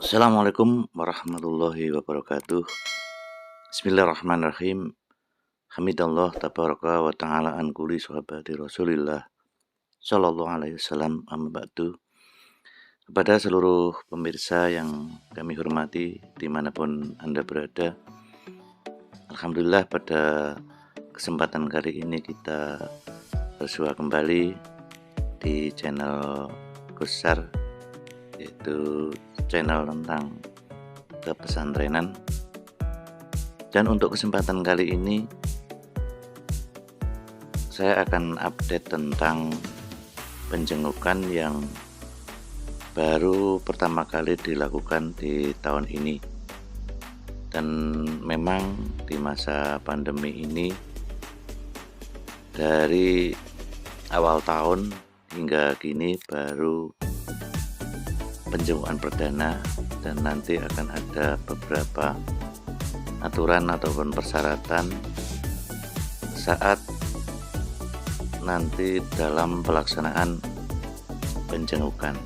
Assalamualaikum warahmatullahi wabarakatuh. Bismillahirrahmanirrahim. Hamidallah tabaraka wa ta'ala an kulli sahabati Rasulillah sallallahu alaihi wasallam, amma ba'du. Kepada seluruh pemirsa yang kami hormati dimanapun Anda berada, alhamdulillah pada kesempatan kali ini kita bersua kembali di channel Gusar, yaitu channel tentang kepesantrenan. Dan untuk kesempatan kali ini saya akan update tentang penjengukan yang baru pertama kali dilakukan di tahun ini. Dan memang di masa pandemi ini, dari awal tahun hingga kini baru penjengukan perdana, dan nanti akan ada beberapa aturan ataupun persyaratan saat nanti dalam pelaksanaan penjengukan.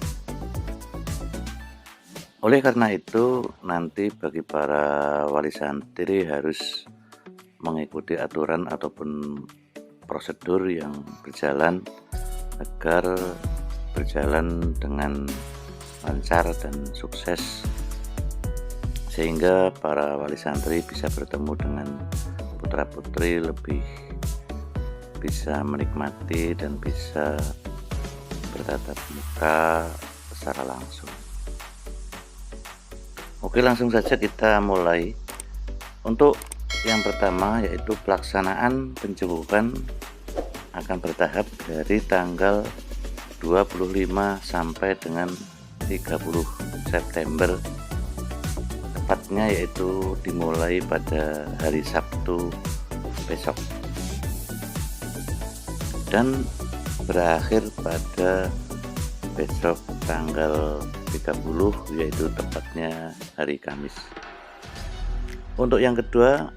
Oleh karena itu, nanti bagi para wali santri harus mengikuti aturan ataupun prosedur yang berjalan agar berjalan dengan lancar dan sukses, sehingga para wali santri bisa bertemu dengan putra-putri lebih bisa menikmati dan bisa bertatap muka secara langsung. Oke, langsung saja kita mulai. Untuk yang pertama yaitu pelaksanaan penjengukan akan bertahap dari tanggal 25 sampai dengan 30 September, tepatnya yaitu dimulai pada hari Sabtu besok dan berakhir pada besok tanggal 30, yaitu tepatnya hari Kamis. Untuk yang kedua,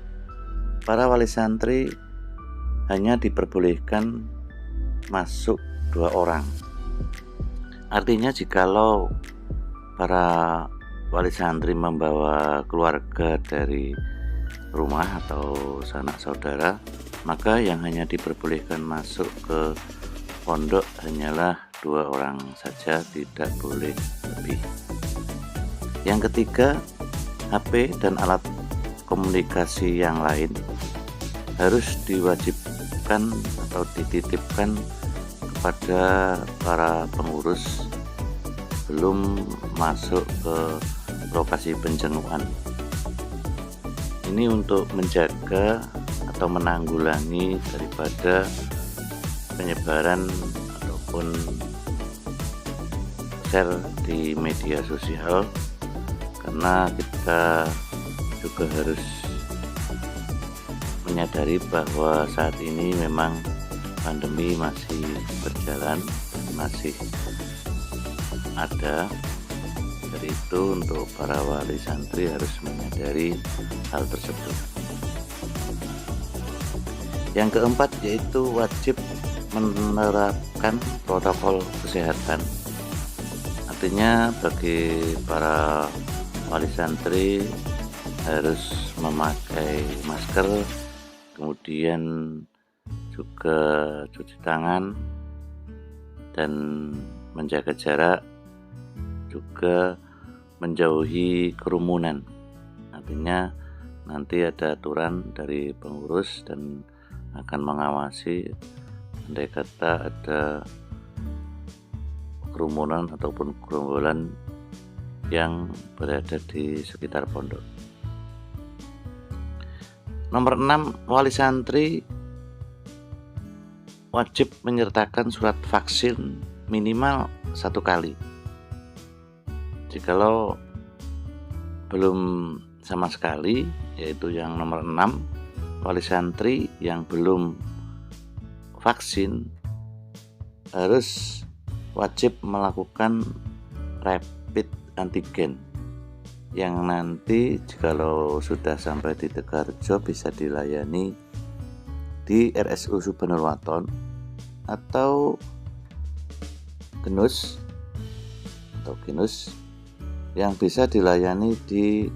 para wali santri hanya diperbolehkan masuk 2 orang. Artinya jikalau para wali santri membawa keluarga dari rumah atau sanak saudara, maka yang hanya diperbolehkan masuk ke pondok hanyalah 2 orang saja, tidak boleh lebih. Yang ketiga, HP dan alat komunikasi yang lain harus diwajibkan atau dititipkan kepada para pengurus belum masuk ke lokasi penjengukan. Ini untuk menjaga atau menanggulangi daripada penyebaran ataupun share di media sosial, karena kita juga harus menyadari bahwa saat ini memang pandemi masih berjalan dan masih ada. Dari itu untuk para wali santri harus menyadari hal tersebut. Yang keempat yaitu wajib menerapkan protokol kesehatan. Artinya bagi para wali santri harus memakai masker, kemudian juga cuci tangan dan menjaga jarak, juga menjauhi kerumunan. Artinya nanti ada aturan dari pengurus dan akan mengawasi andai kata ada kerumunan ataupun gerombolan yang berada di sekitar pondok. Nomor 6, wali santri wajib menyertakan surat vaksin minimal 1 kali. Jikalau belum sama sekali, yaitu yang nomor 6, wali santri yang belum vaksin harus wajib melakukan rapid antigen, yang nanti jikalau sudah sampai di Tegarjo bisa dilayani di RSU Subhanul Waton atau Genus yang bisa dilayani di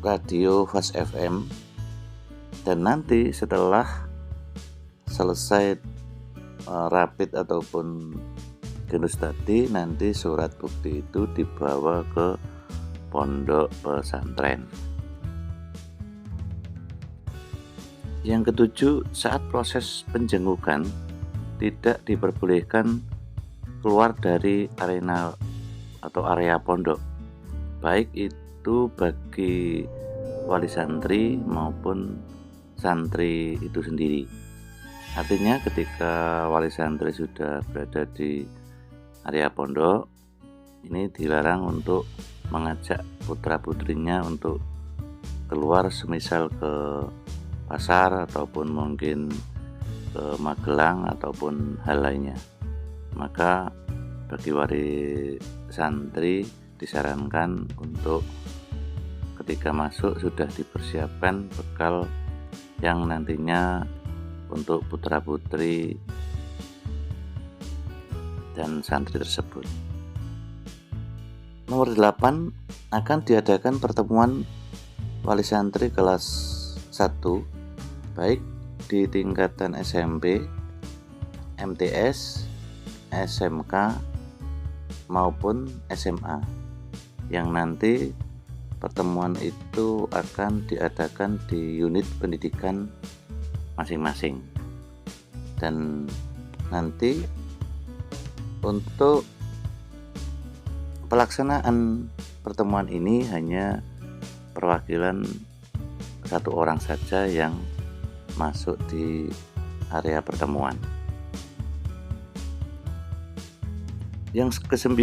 radio Fast FM, dan nanti setelah selesai rapid ataupun genus tadi, nanti surat bukti itu dibawa ke pondok pesantren. Yang ketujuh, saat proses penjengukan tidak diperbolehkan keluar dari arena atau area pondok, baik itu bagi wali santri maupun santri itu sendiri. Artinya ketika wali santri sudah berada di area pondok, ini dilarang untuk mengajak putra-putrinya untuk keluar, semisal ke pasar ataupun mungkin ke Magelang ataupun hal lainnya. Maka bagi wali santri disarankan untuk ketika masuk sudah dipersiapkan bekal yang nantinya untuk putra-putri dan santri tersebut. Nomor 8, akan diadakan pertemuan wali santri kelas 1 baik di tingkatan SMP, MTS, SMK maupun SMA, yang nanti pertemuan itu akan diadakan di unit pendidikan masing-masing. Dan nanti untuk pelaksanaan pertemuan ini hanya perwakilan satu orang saja yang masuk di area pertemuan. Yang ke-9,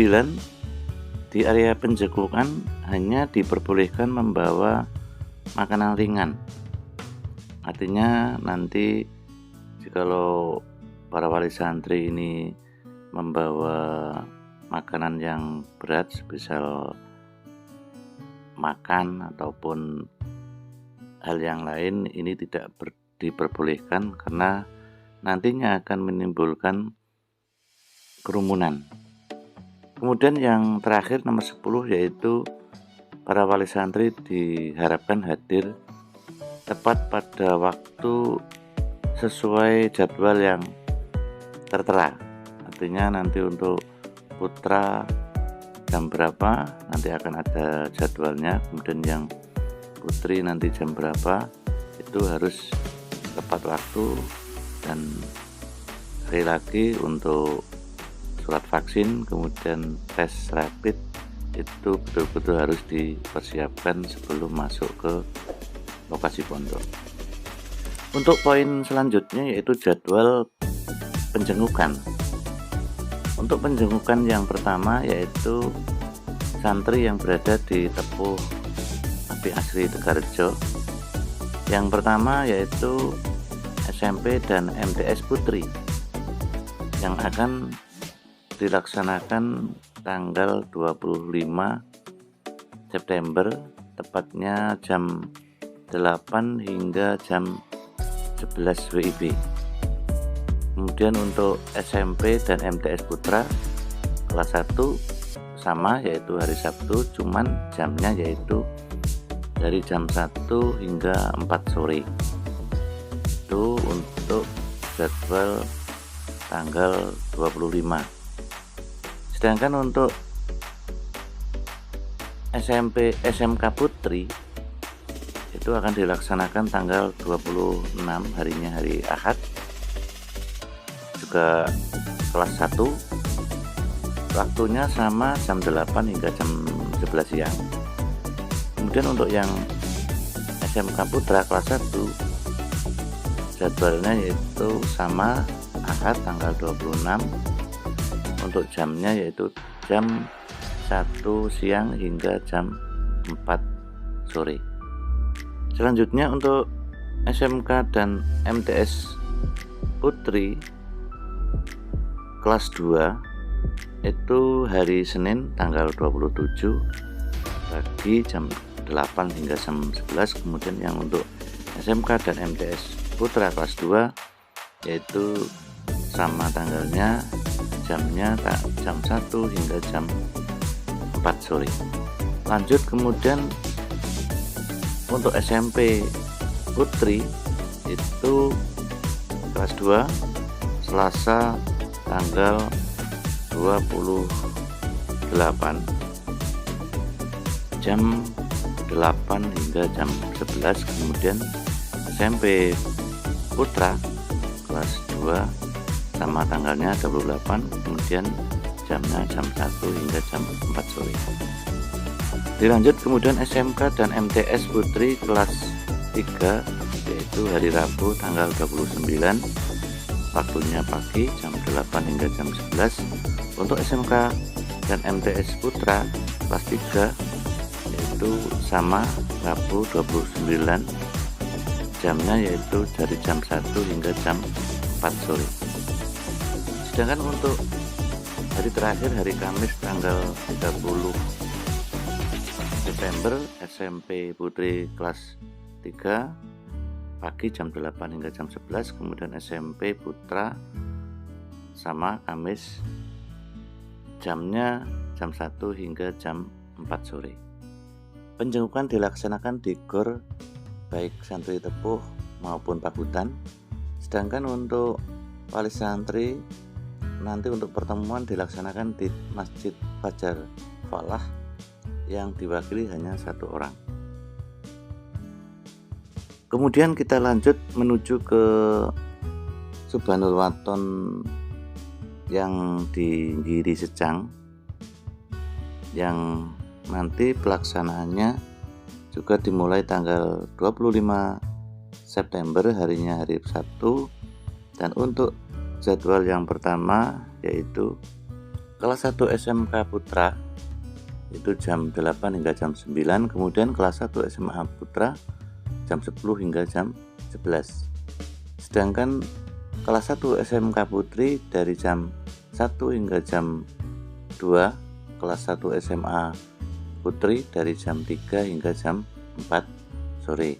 di area penjekukan hanya diperbolehkan membawa makanan ringan. Artinya nanti jikalau para wali santri ini membawa makanan yang berat, semisal makan ataupun hal yang lain, ini tidak diperbolehkan karena nantinya akan menimbulkan kerumunan. Kemudian yang terakhir nomor 10, yaitu para wali santri diharapkan hadir tepat pada waktu sesuai jadwal yang tertera. Artinya nanti untuk putra jam berapa nanti akan ada jadwalnya, kemudian yang putri nanti jam berapa, itu harus tepat waktu. Dan sekali lagi untuk surat vaksin kemudian tes rapid itu betul-betul harus dipersiapkan sebelum masuk ke lokasi pondok. Untuk poin selanjutnya yaitu jadwal penjengukan. Untuk penjengukan yang pertama yaitu santri yang berada di Tepuh Api Asri Tegarrejo. Yang pertama yaitu SMP dan MTS Putri yang akan dilaksanakan tanggal 25 September tepatnya jam 8 hingga jam 11 WIB. Kemudian untuk SMP dan MTS Putra kelas 1 sama, yaitu hari Sabtu, cuman jamnya yaitu dari jam 1 hingga 4 sore. Itu untuk jadwal tanggal 25. Sedangkan untuk SMP SMK Putri itu akan dilaksanakan tanggal 26, harinya hari Ahad, juga kelas 1, waktunya sama jam 8 hingga jam 11 siang. Kemudian untuk yang SMK Putra kelas 1 jadwalnya yaitu sama Ahad tanggal 26, untuk jamnya yaitu jam 1 siang hingga jam 4 sore. Selanjutnya untuk SMK dan MTS Putri kelas 2 itu hari Senin tanggal 27 pagi jam 8 hingga jam 11. Kemudian yang untuk SMK dan MTS Putra kelas 2 yaitu sama tanggalnya jamnya jam 1 hingga jam 4 sore. Lanjut kemudian untuk SMP Putri itu kelas 2 Selasa tanggal 28 jam 8 hingga jam 11. Kemudian SMP Putra kelas 2 sama tanggalnya 28, kemudian jamnya jam 1 hingga jam 4 sore. Dilanjut kemudian SMK dan MTS Putri kelas 3 yaitu hari Rabu tanggal 29, waktunya pagi jam 8 hingga jam 11. Untuk SMK dan MTS Putra kelas 3 yaitu sama Rabu 29, jamnya yaitu dari jam 1 hingga jam 4 sore. Sedangkan untuk hari terakhir hari Kamis tanggal 30 Desember SMP Putri kelas 3 pagi jam 8 hingga jam 11, kemudian SMP Putra sama Kamis jamnya jam 1 hingga jam 4 sore. Penjengukan dilaksanakan di GOR baik santri tepuh maupun pabutan. Sedangkan untuk wali santri nanti untuk pertemuan dilaksanakan di Masjid Fajar Falah yang diwakili hanya 1 orang. Kemudian kita lanjut menuju ke Subhanul Waton yang di Giri Secang, yang nanti pelaksanaannya juga dimulai tanggal 25 September harinya hari Sabtu. Dan untuk jadwal yang pertama yaitu kelas 1 SMK Putra itu jam 8 hingga jam 9, kemudian kelas 1 SMA Putra jam 10 hingga jam 11. Sedangkan kelas 1 SMK Putri dari jam 1 hingga jam 2, kelas 1 SMA Putri dari jam 3 hingga jam 4 sore.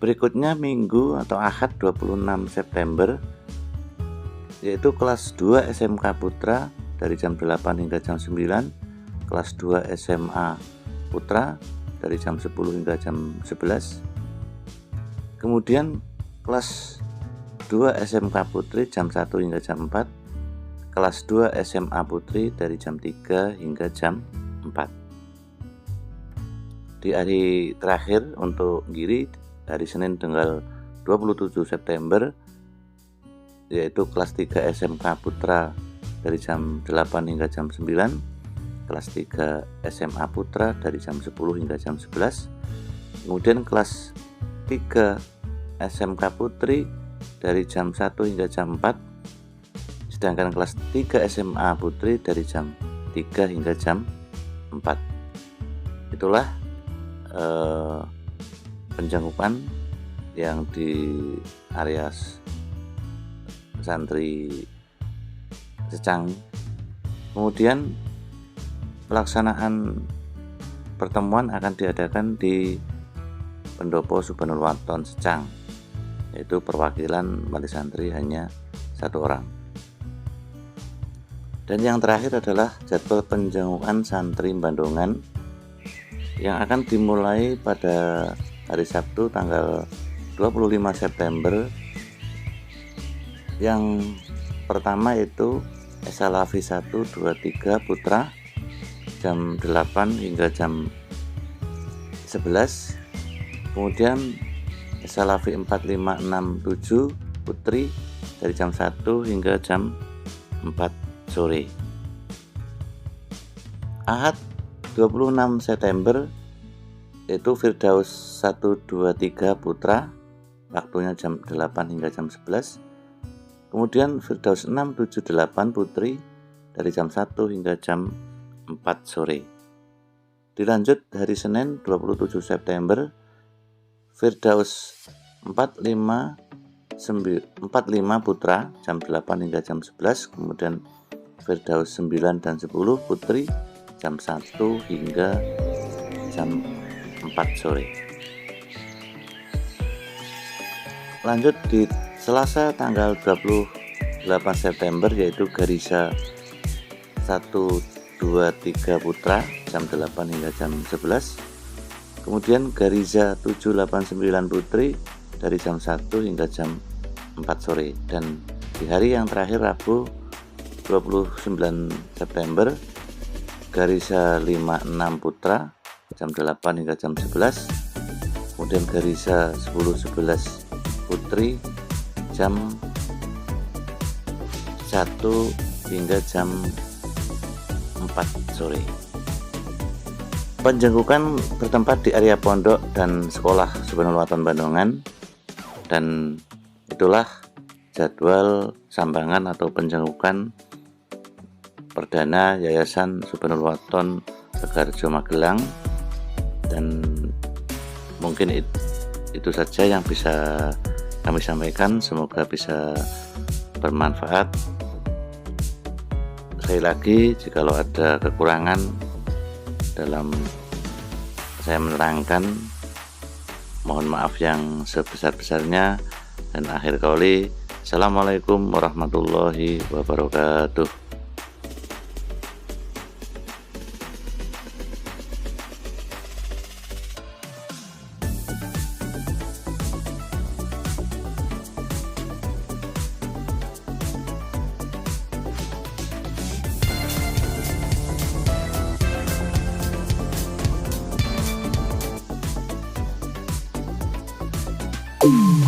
Berikutnya Minggu atau Ahad 26 September yaitu kelas 2 SMK Putra dari jam 8 hingga jam 9, kelas 2 SMA Putra dari jam 10 hingga jam 11. Kemudian kelas 2 SMK Putri jam 1 hingga jam 4, kelas 2 SMA Putri dari jam 3 hingga jam 4. Di hari terakhir untuk Giri hari Senin tanggal 27 September yaitu kelas 3 SMK Putra dari jam 8 hingga jam 9, kelas 3 SMA Putra dari jam 10 hingga jam 11, kemudian kelas 3 SMK Putri dari jam 1 hingga jam 4, sedangkan kelas 3 SMA Putri dari jam 3 hingga jam 4. Itulah penjangkupan yang di area santri Secang. Kemudian pelaksanaan pertemuan akan diadakan di Pendopo Subhanul Waton Secang, yaitu perwakilan wali santri hanya 1 orang. Dan yang terakhir adalah jadwal penjangkuan santri Bandongan yang akan dimulai pada hari Sabtu tanggal 25 September. Yang pertama itu Salafi 1, 2, 3 Putra jam 8 hingga jam 11. Kemudian Salafi 4, 5, 6, 7 Putri dari jam 1 hingga jam 4 sore. Ahad 26 September yaitu Firdaus 1, 2, 3 Putra waktunya jam 8 hingga jam 11. Kemudian Firdaus 6, 7, 8 Putri dari jam 1 hingga jam 4 sore. Dilanjut hari Senin 27 September Firdaus 4, 5 Putra jam 8 hingga jam 11, kemudian Firdaus 9 dan 10 Putri jam 1 hingga jam 4 sore. Lanjut di Selasa tanggal 28 September yaitu Garisha 1, 2, 3 Putra jam 8 hingga jam 11. Kemudian Garisha 7, 8, 9 Putri dari jam 1 hingga jam 4 sore. Dan di hari yang terakhir Rabu 29 September Garisha 5, 6 Putra jam 8 hingga jam 11. Kemudian Garisha 10, 11 Putri jam 1 hingga jam 4 sore. Penjengkukan bertempat di area pondok dan sekolah Subhanul Waton Bandungan, dan itulah jadwal sambangan atau penjengkukan perdana Yayasan Subhanul Waton Tegarjo Magelang. Dan mungkin itu saja yang bisa kami sampaikan, semoga bisa bermanfaat. Sekali lagi, jikalau ada kekurangan dalam saya menerangkan, mohon maaf yang sebesar-besarnya. Dan akhir kali, Assalamualaikum warahmatullahi wabarakatuh. Thank you.